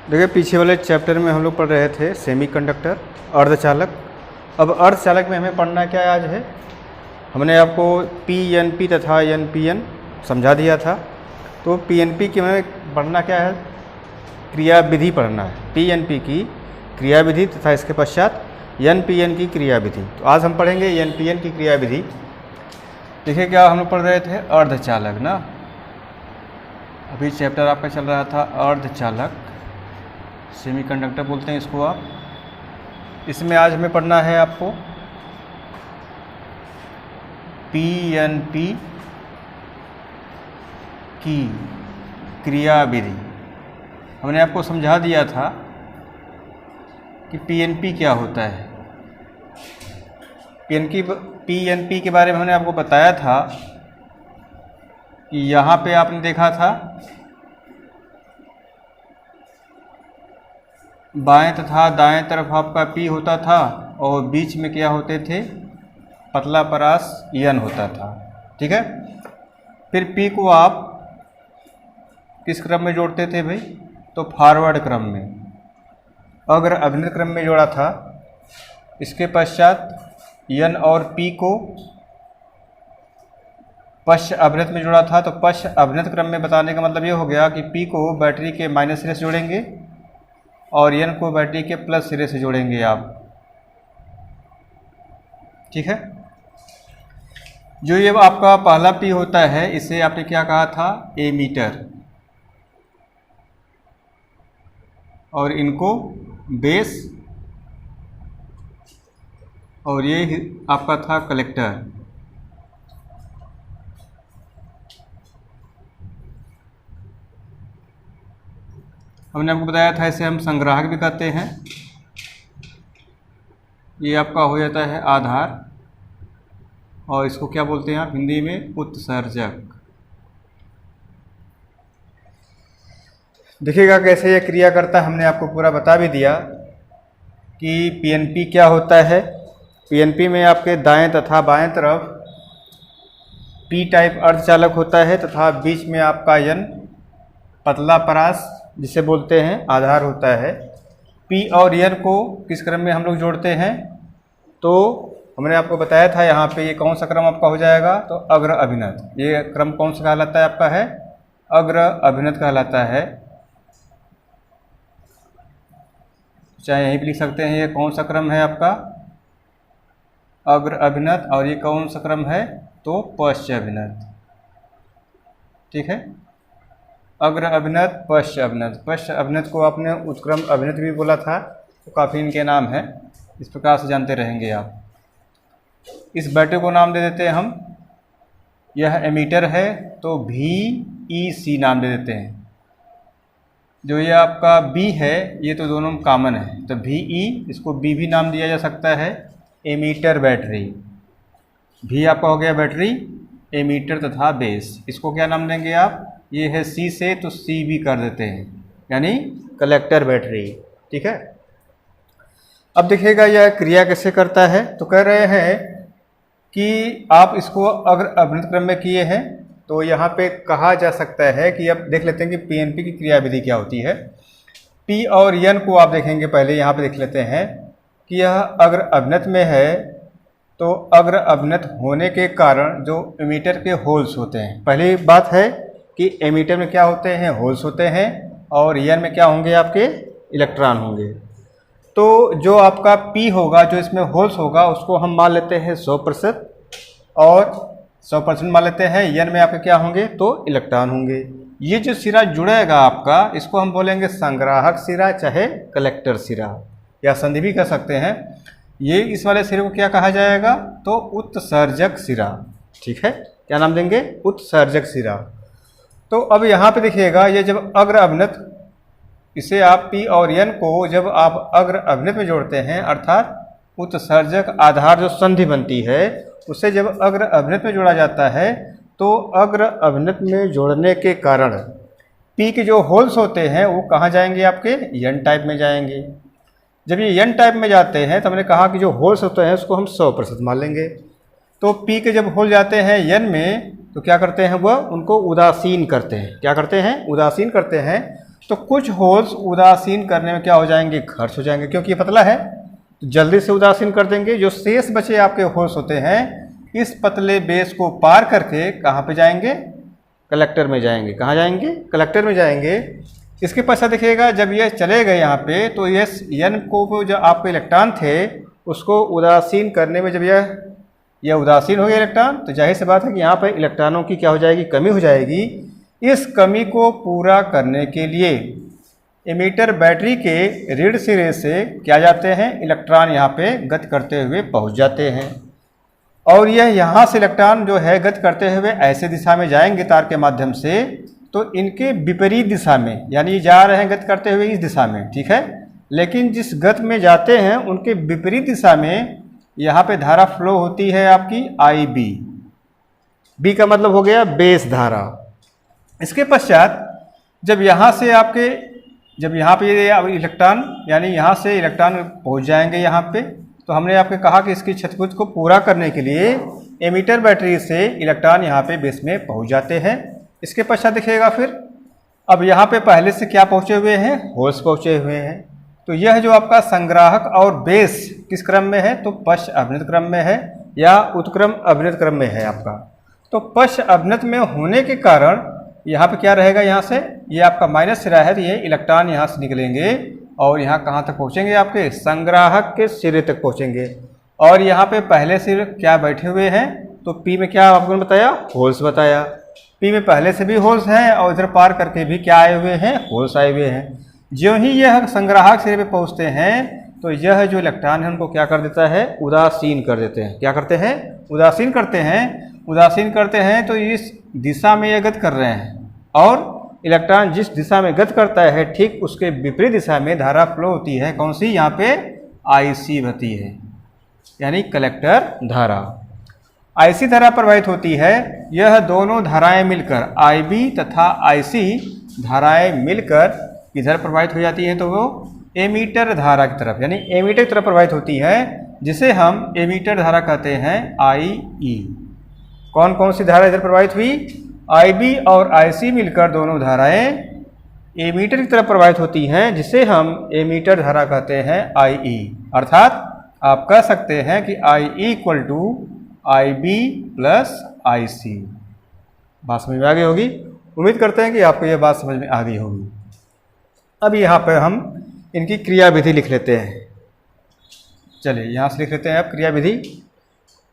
देखिए पीछे वाले चैप्टर में हम लोग पढ़ रहे थे सेमीकंडक्टर अर्धचालक। अब अर्धचालक में हमें पढ़ना क्या आज है, हमने आपको पीएनपी तथा एनपीएन समझा दिया था। तो पीएनपी की हमें पढ़ना क्या है, क्रियाविधि पढ़ना है। पीएनपी की क्रियाविधि तथा इसके पश्चात एनपीएन की क्रियाविधि। तो आज हम पढ़ेंगे एनपीएन की क्रियाविधि। देखिए क्या हम लोग पढ़ रहे थे, अर्धचालक ना। अभी चैप्टर आपका चल रहा था अर्धचालक, सेमीकंडक्टर बोलते हैं इसको आप। इसमें आज हमें पढ़ना है आपको पीएनपी की क्रियाविधि। हमने आपको समझा दिया था कि पीएनपी क्या होता है। पीएनपी के बारे में हमने आपको बताया था कि यहाँ पे आपने देखा था बाएं तथा दाएं तरफ आपका पी होता था और बीच में क्या होते थे, पतला परास एन होता था। ठीक है, फिर पी को आप किस क्रम में जोड़ते थे भाई, तो फॉरवर्ड क्रम में, अग्र अभिनीत क्रम में जोड़ा था। इसके पश्चात एन और पी को पश्च अभिनीत में जोड़ा था। तो पश्च अभिनीत क्रम में बताने का मतलब ये हो गया कि पी को बैटरी के माइनस सिरे से जोड़ेंगे और एन को बैटरी के प्लस सिरे से जोड़ेंगे आप। ठीक है, जो ये आपका पहला पी होता है इसे आपने क्या कहा था, एमीटर, और इनको बेस, और ये आपका था कलेक्टर। हमने आपको बताया था इसे हम संग्राहक भी कहते हैं। ये आपका हो जाता है आधार, और इसको क्या बोलते हैं आप हिंदी में, उत्सर्जक। देखिएगा कैसे ये क्रिया करता है, हमने आपको पूरा बता भी दिया कि पीएनपी क्या होता है। पीएनपी में आपके दाएं तथा बाएं तरफ पी टाइप अर्धचालक होता है तथा बीच में आपका एन पतला परास जिसे बोलते हैं आधार होता है। पी और एन को किस क्रम में हम लोग जोड़ते हैं, तो हमने आपको बताया था यहाँ पे ये कौन सा क्रम आपका हो जाएगा, तो अग्र अभिनत। ये क्रम कौन सा कहलाता है आपका, है अग्र अभिनत कहलाता है। चाहे यहीं पे लिख सकते हैं ये कौन सा क्रम है आपका, अग्र अभिनत, और ये कौन सा क्रम है, तो पश्च अभिनत। ठीक है, अग्र अभिनत, पश्च अभिनत। पश्च अभिनत को आपने उत्क्रम अभिनत भी बोला था, तो काफ़ी इनके नाम हैं, इस प्रकार से जानते रहेंगे आप। इस बैटरी को नाम दे देते हैं हम, यह एमीटर है तो VEC नाम दे देते हैं। जो ये आपका B है ये तो दोनों कॉमन है, तो VE, इसको B भी नाम दिया जा सकता है, एमीटर बैटरी। V आपका हो गया बैटरी, एमीटर तथा बेस। इसको क्या नाम देंगे आप, ये है C से तो C भी कर देते हैं, यानी कलेक्टर बैटरी। ठीक है, अब देखिएगा यह क्रिया कैसे करता है। तो कह रहे हैं कि आप इसको अगर अभिनीत क्रम में किए हैं तो यहाँ पे कहा जा सकता है कि अब देख लेते हैं कि पीएनपी की क्रियाविधि क्या होती है। पी और एन को आप देखेंगे, पहले यहाँ पे देख लेते हैं कि यह अग्र अभिनत में है। तो अग्र अभिनत होने के कारण जो एमीटर के होल्स होते हैं, पहली बात है कि एमीटर में क्या होते हैं, होल्स होते हैं, और एन में क्या होंगे आपके, इलेक्ट्रॉन होंगे। तो जो आपका पी होगा, जो इसमें होल्स होगा, उसको हम मान लेते हैं 100%, और 100% मान लेते हैं एन में आपके क्या होंगे, तो इलेक्ट्रॉन होंगे। ये जो सिरा जुड़ेगा आपका, इसको हम बोलेंगे संग्राहक सिरा, चाहे कलेक्टर सिरा, या संधि भी कह सकते हैं। ये इस वाले सिरे को क्या कहा जाएगा, तो उत्सर्जक सिरा। ठीक है, क्या नाम देंगे, उत्सर्जक सिरा। तो अब यहाँ पे देखिएगा, ये जब अग्र अभिनत, इसे आप पी और एन को जब आप अग्र अभिनत में जोड़ते हैं, अर्थात उत्सर्जक आधार जो संधि बनती है उसे जब अग्र अभिनत में जोड़ा जाता है, तो अग्र अभिनत में जोड़ने के कारण पी के जो होल्स होते हैं वो कहाँ जाएंगे, आपके एन टाइप में जाएंगे। जब ये एन टाइप में जाते हैं तो हमने कहा कि जो होल्स होते हैं उसको हम 100% मान लेंगे। तो पी के जब होल जाते हैं एन में तो क्या करते हैं, वह उनको उदासीन करते हैं। क्या करते हैं, उदासीन करते हैं। तो कुछ होल्स उदासीन करने में क्या हो जाएंगे, खर्च हो जाएंगे, क्योंकि ये पतला है तो जल्दी से उदासीन कर देंगे। जो शेष बचे आपके होल्स होते हैं इस पतले बेस को पार करके कहाँ पे जाएंगे, कलेक्टर में जाएंगे। कहाँ जाएंगे, कलेक्टर में जाएंगे। इसके पश्चात देखिएगा जब ये चले गए यहाँ पे तो ये n को जो आपके इलेक्ट्रॉन थे उसको उदासीन करने में जब यह उदासीन हो गया इलेक्ट्रॉन, तो जाहिर सी बात है कि यहाँ पर इलेक्ट्रॉनों की क्या हो जाएगी, कमी हो जाएगी। इस कमी को पूरा करने के लिए एमीटर बैटरी के ऋण सिरे से क्या जाते हैं, इलेक्ट्रॉन यहाँ पे गति करते हुए पहुँच जाते हैं। और यह यहाँ से इलेक्ट्रॉन जो है गति करते हुए ऐसे दिशा में जाएंगे तार के माध्यम से, तो इनके विपरीत दिशा में, यानी जा रहे हैं गति करते हुए इस दिशा में, ठीक है, लेकिन जिस गति में जाते हैं उनके विपरीत दिशा में यहाँ पे धारा फ्लो होती है आपकी IB। बी का मतलब हो गया बेस धारा। इसके पश्चात जब यहाँ से आपके जब यहाँ पे इलेक्ट्रॉन यानी यहाँ से इलेक्ट्रॉन पहुँच जाएंगे यहाँ पे, तो हमने आपको कहा कि इसकी क्षतिपूर्ति को पूरा करने के लिए एमीटर बैटरी से इलेक्ट्रॉन यहाँ पे बेस में पहुँच जाते हैं। इसके पश्चात देखिएगा फिर अब यहाँ पे पहले से क्या पहुँचे हुए हैं, होल्स पहुँचे हुए हैं। तो यह जो आपका संग्राहक और बेस किस क्रम में है, तो पश्च अभिन्नत क्रम में है या उत्क्रम अभिन्नत क्रम में है आपका। तो पश्च अभिन्नत में होने के कारण यहाँ पे क्या रहेगा, यहाँ से ये आपका माइनस सिरा है तो ये इलेक्ट्रॉन यहाँ से निकलेंगे और यहाँ कहाँ तक पहुँचेंगे, आपके संग्राहक के सिरे तक पहुँचेंगे। और यहाँ पे पहले सिर क्या बैठे हुए हैं, तो पी में क्या आपको बताया, होल्स बताया। पी में पहले से भी होल्स हैं और इधर पार करके भी क्या आए हुए हैं, होल्स आए हुए हैं। ज्यों ही यह संग्राहक सिरे पे पहुँचते हैं तो यह जो इलेक्ट्रॉन है उनको क्या कर देता है, उदासीन कर देते हैं। क्या करते हैं, उदासीन करते हैं। उदासीन करते हैं तो इस दिशा में यह गति कर रहे हैं और इलेक्ट्रॉन जिस दिशा में गति करता है ठीक उसके विपरीत दिशा में धारा फ्लो होती है। कौन सी, यहाँ पे IC बहती है, यानी कलेक्टर धारा। IC धारा प्रवाहित होती है। यह दोनों धाराएं मिलकर IB तथा IC धाराएं मिलकर किधर प्रवाहित हो जाती है, तो वो एमीटर धारा की तरफ, यानी एमीटर की तरफ प्रवाहित होती है, जिसे हम एमीटर धारा कहते हैं IE। कौन कौन सी धारा इधर प्रवाहित हुई, IB और IC मिलकर दोनों धाराएं एमीटर की तरफ प्रवाहित होती हैं, जिसे हम एमीटर धारा कहते हैं IE। अर्थात आप कह सकते हैं कि IE = IB + IC। बात समझ में आ गई होगी। उम्मीद करते हैं कि आपको यह बात समझ में आ गई होगी। अब यहाँ पर हम इनकी क्रियाविधि लिख लेते हैं। चलिए यहाँ से लिख लेते हैं अब क्रियाविधि।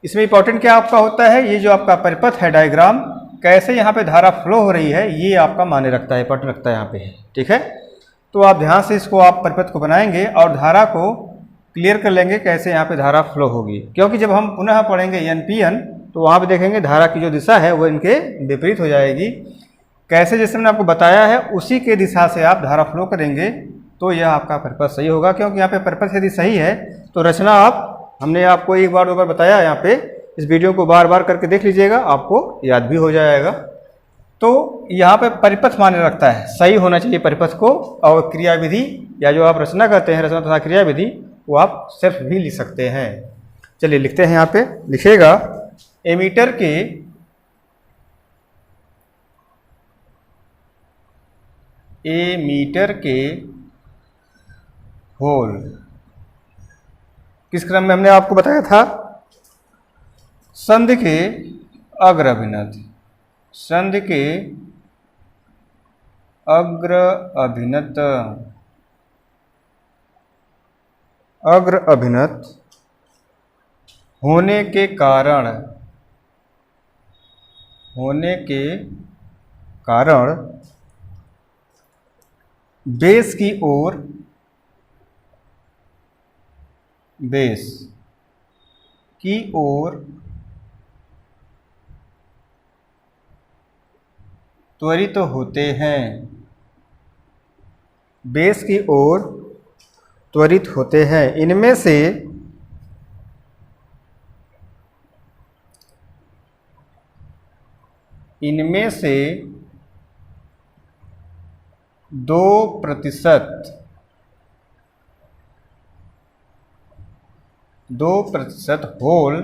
इसमें इंपॉर्टेंट क्या आपका होता है, ये जो आपका परिपथ है डायग्राम, कैसे यहाँ पे धारा फ्लो हो रही है ये आपका माने रखता है, इंपॉर्टेंट रखता है यहाँ पे, ठीक है। तो आप ध्यान से इसको आप परिपथ को बनाएंगे और धारा को क्लियर कर लेंगे कैसे यहाँ पे धारा फ्लो होगी। क्योंकि जब हम पुनः पढ़ेंगे NPN तो वहाँ पे देखेंगे धारा की जो दिशा है वो इनके विपरीत हो जाएगी। कैसे, जैसे मैंने आपको बताया है उसी के दिशा से आप धारा फ्लो करेंगे तो यह आपका परिपथ सही होगा। क्योंकि यहाँ पे परिपथ यदि सही है तो रचना हमने आपको एक बार दो बार बताया, यहाँ पे इस वीडियो को बार बार करके देख लीजिएगा, आपको याद भी हो जाएगा। तो यहाँ पे परिपथ माने रखता है, सही होना चाहिए परिपथ को। और क्रियाविधि या जो आप रचना कहते हैं, रचना तथा क्रियाविधि, वो आप सिर्फ भी लिख सकते हैं। चलिए लिखते हैं, यहाँ पे लिखिएगा एमीटर के होल किस क्रम में हमने आपको बताया था, संधि के अग्र अभिनत, संधि के अग्र अभिनत, अग्र अभिनत होने के कारण बेस की ओर त्वरित होते हैं, बेस की ओर त्वरित होते हैं। इनमें से 2% होल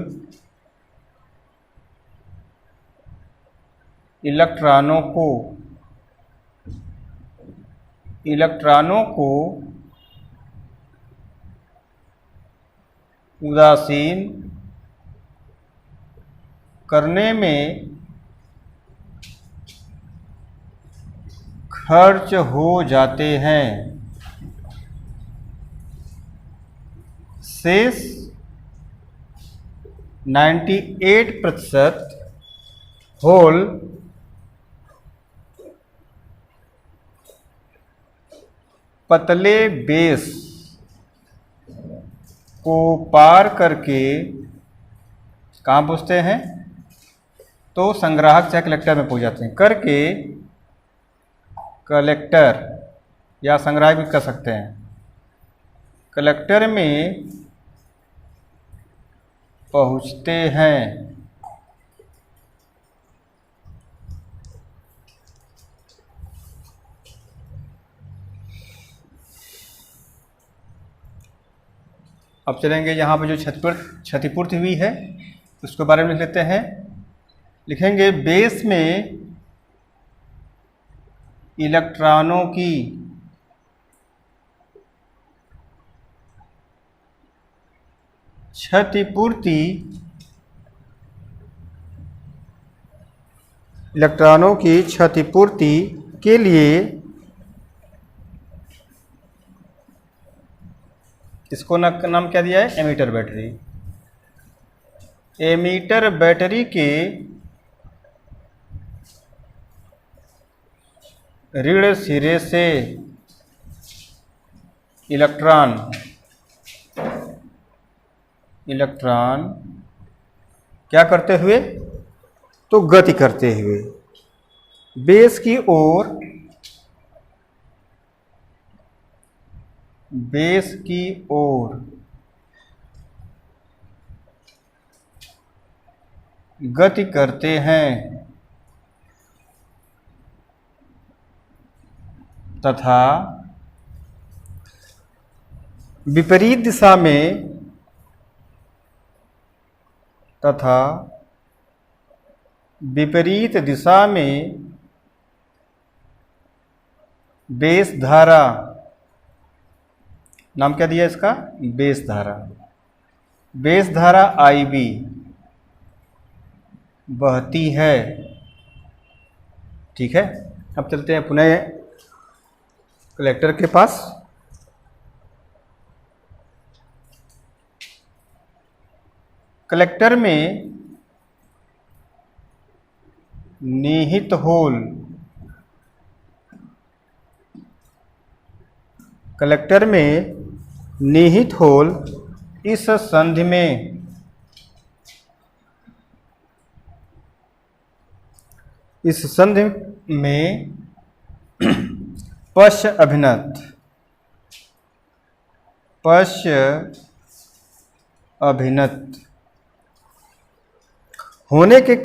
इलेक्ट्रॉनों इलेक्ट्रॉनों को उदासीन करने में खर्च हो जाते हैं। शेष 98% होल पतले बेस को पार करके कहाँ पहुँचते हैं? तो संग्राहक चाहे कलेक्टर में पहुँच जाते हैं। करके कलेक्टर या संग्राहक भी कर सकते हैं। कलेक्टर में पहुँचते हैं। अब चलेंगे यहाँ पर जो क्षतिपूर्ति हुई है उसके बारे में लिख लेते हैं। लिखेंगे बेस में इलेक्ट्रॉनों की क्षतिपूर्ति के लिए इसको नाम क्या दिया है? Ammeter battery. एमीटर बैटरी के ऋण सिरे से इलेक्ट्रॉन क्या करते हुए? तो गति करते हुए बेस की ओर गति करते हैं तथा विपरीत दिशा में बेस धारा, नाम क्या दिया इसका? बेस धारा IB बहती है। ठीक है, अब चलते हैं पुनः कलेक्टर के पास। कलेक्टर में निहित होल इस संधि में पश्च अभिन्नत होने के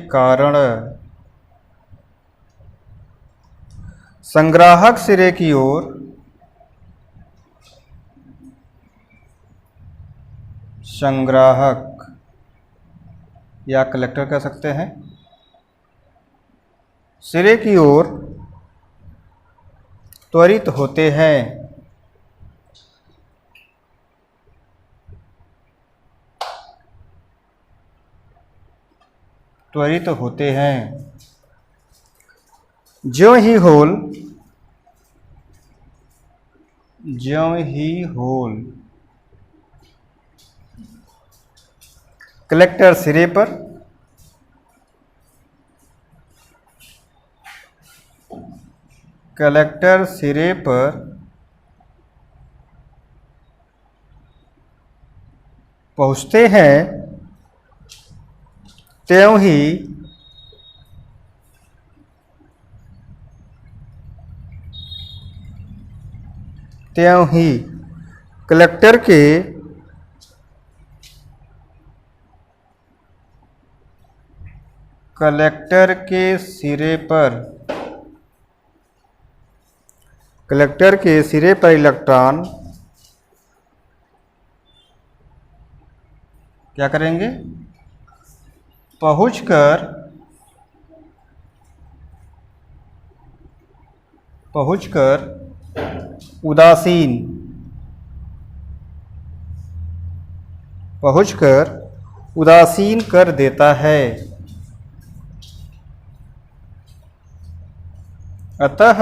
कारण संग्राहक सिरे की ओर संग्राहक या कलेक्टर कह सकते हैं, सिरे की ओर त्वरित होते हैं। ज्यों ही होल कलेक्टर सिरे पर पहुँचते हैं, त्यों ही कलेक्टर के सिरे पर इलेक्ट्रॉन क्या करेंगे? पहुंचकर पहुंचकर उदासीन, पहुंचकर उदासीन कर देता है। अतः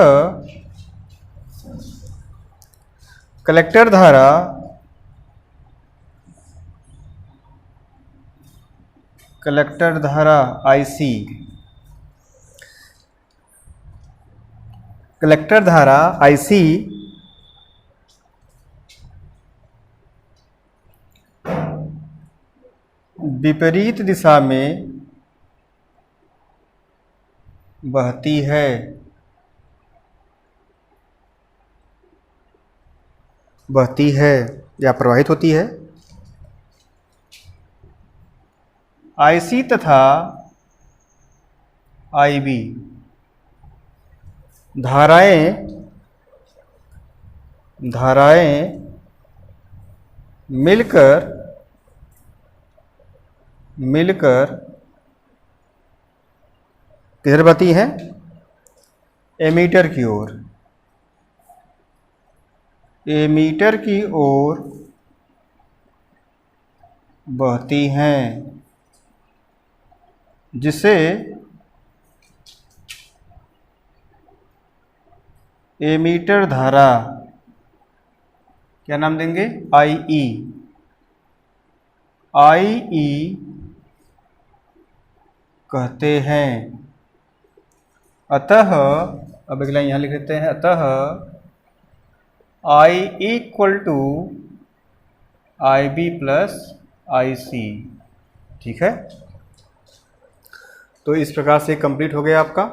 कलेक्टर धारा IC, कलेक्टर धारा IC विपरीत दिशा में बहती है। बहती है या प्रवाहित होती है। IC तथा IB धाराएं मिलकर किधर बहती हैं? एमीटर की ओर, एमीटर की ओर बहती हैं, जिसे एमीटर धारा क्या नाम देंगे? IE कहते हैं। अतः अब अगला यहाँ लिख लेते हैं, अतः I = IB + IC। ठीक है, तो इस प्रकार से कंप्लीट हो गया आपका